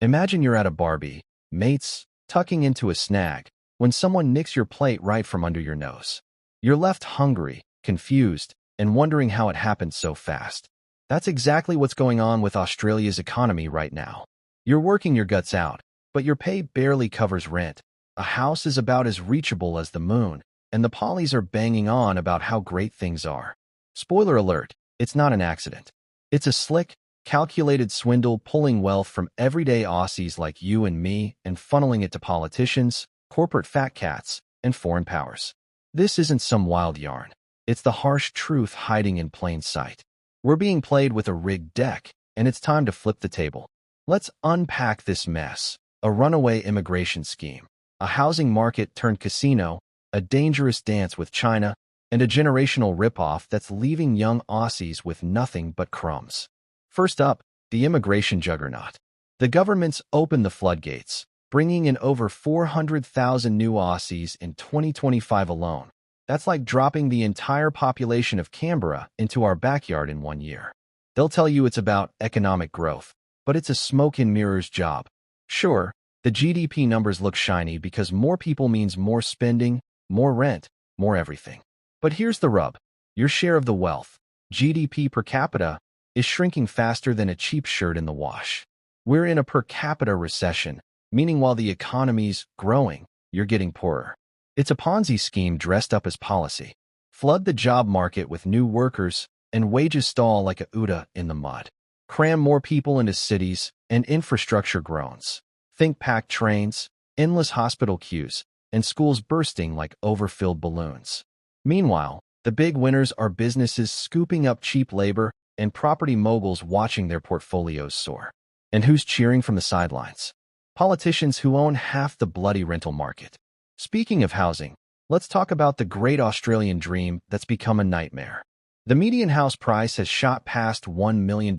Imagine you're at a Barbie, mates, tucking into a snag, when someone nicks your plate right from under your nose. You're left hungry, confused, and wondering how it happened so fast. That's exactly what's going on with Australia's economy right now. You're working your guts out, but your pay barely covers rent. A house is about as reachable as the moon, and the pollies are banging on about how great things are. Spoiler alert, it's not an accident. It's a slick, calculated swindle pulling wealth from everyday Aussies like you and me and funneling it to politicians, corporate fat cats, and foreign powers. This isn't some wild yarn. It's the harsh truth hiding in plain sight. We're being played with a rigged deck, and it's time to flip the table. Let's unpack this mess. A runaway immigration scheme, a housing market turned casino, a dangerous dance with China, and a generational ripoff that's leaving young Aussies with nothing but crumbs. First up, the immigration juggernaut. The government's opened the floodgates, bringing in over 400,000 new Aussies in 2025 alone. That's like dropping the entire population of Canberra into our backyard in 1 year. They'll tell you it's about economic growth, but it's a smoke and mirrors job. Sure, the GDP numbers look shiny because more people means more spending, more rent, more everything. But here's the rub. Your share of the wealth, GDP per capita, is shrinking faster than a cheap shirt in the wash. We're in a per capita recession, meaning while the economy's growing, you're getting poorer. It's a Ponzi scheme dressed up as policy. Flood the job market with new workers, and wages stall like a Uda in the mud. Cram more people into cities, and infrastructure groans. Think packed trains, endless hospital queues, and schools bursting like overfilled balloons. Meanwhile, the big winners are businesses scooping up cheap labor and property moguls watching their portfolios soar. And who's cheering from the sidelines? Politicians who own half the bloody rental market. Speaking of housing, let's talk about the great Australian dream that's become a nightmare. The median house price has shot past $1 million,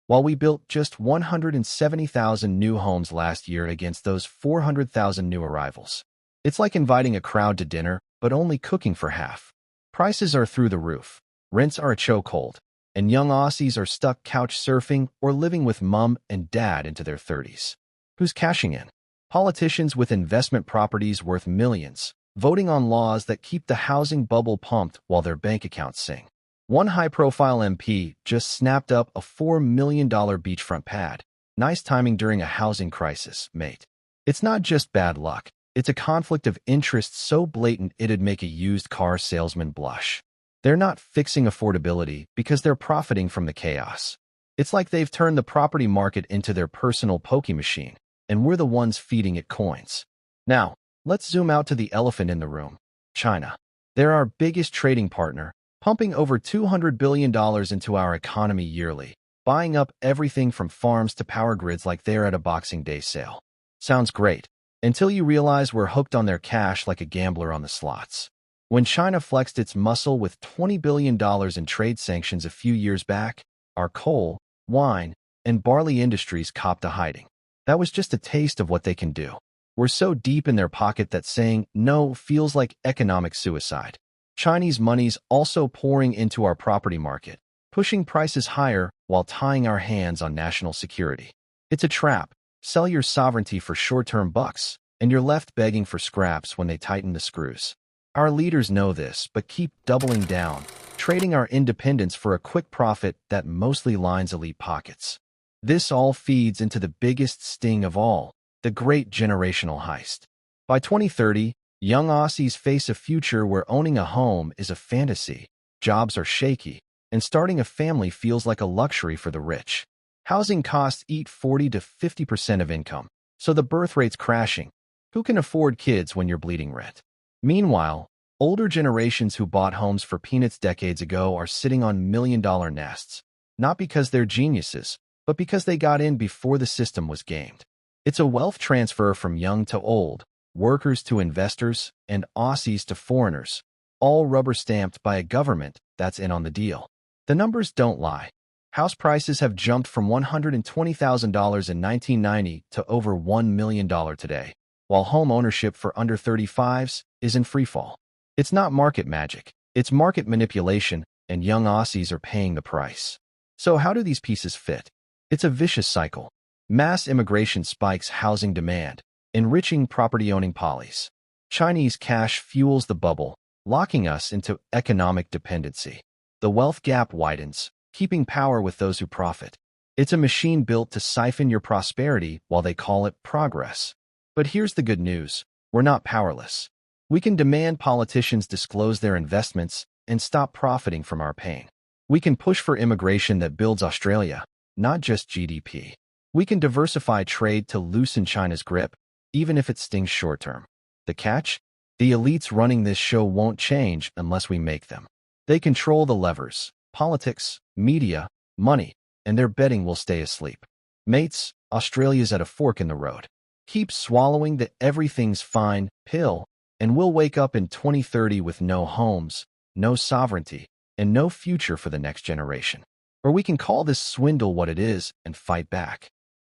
while we built just 170,000 new homes last year against those 400,000 new arrivals. It's like inviting a crowd to dinner, but only cooking for half. Prices are through the roof, rents are a chokehold, and young Aussies are stuck couch surfing or living with mum and dad into their 30s. Who's cashing in? Politicians with investment properties worth millions, voting on laws that keep the housing bubble pumped while their bank accounts sing. One high-profile MP just snapped up a $4 million beachfront pad. Nice timing during a housing crisis, mate. It's not just bad luck. It's a conflict of interest so blatant it'd make a used car salesman blush. They're not fixing affordability because they're profiting from the chaos. It's like they've turned the property market into their personal pokie machine, and we're the ones feeding it coins. Now, let's zoom out to the elephant in the room, China. They're our biggest trading partner, pumping over $200 billion into our economy yearly, buying up everything from farms to power grids like they're at a Boxing Day sale. Sounds great, until you realize we're hooked on their cash like a gambler on the slots. When China flexed its muscle with $20 billion in trade sanctions a few years back, our coal, wine, and barley industries copped a hiding. That was just a taste of what they can do. We're so deep in their pocket that saying no feels like economic suicide. Chinese money's also pouring into our property market, pushing prices higher while tying our hands on national security. It's a trap. Sell your sovereignty for short-term bucks, and you're left begging for scraps when they tighten the screws. Our leaders know this, but keep doubling down, trading our independence for a quick profit that mostly lines elite pockets. This all feeds into the biggest sting of all, the great generational heist. By 2030, young Aussies face a future where owning a home is a fantasy, jobs are shaky, and starting a family feels like a luxury for the rich. Housing costs eat 40 to 50% of income, so the birth rate's crashing. Who can afford kids when you're bleeding rent? Meanwhile, older generations who bought homes for peanuts decades ago are sitting on million-dollar nests, not because they're geniuses, but because they got in before the system was gamed. It's a wealth transfer from young to old, workers to investors, and Aussies to foreigners, all rubber-stamped by a government that's in on the deal. The numbers don't lie. House prices have jumped from $120,000 in 1990 to over $1 million today, while home ownership for under 35s is in freefall. It's not market magic, it's market manipulation, and young Aussies are paying the price. So how do these pieces fit? It's a vicious cycle. Mass immigration spikes housing demand, enriching property-owning polis. Chinese cash fuels the bubble, locking us into economic dependency. The wealth gap widens, keeping power with those who profit. It's a machine built to siphon your prosperity while they call it progress. But here's the good news. We're not powerless. We can demand politicians disclose their investments and stop profiting from our pain. We can push for immigration that builds Australia, not just GDP. We can diversify trade to loosen China's grip, even if it stings short-term. The catch? The elites running this show won't change unless we make them. They control the levers: politics, media, money, and their betting will stay asleep. Mates, Australia's at a fork in the road. Keep swallowing the everything's fine pill, and we'll wake up in 2030 with no homes, no sovereignty, and no future for the next generation. Or we can call this swindle what it is and fight back.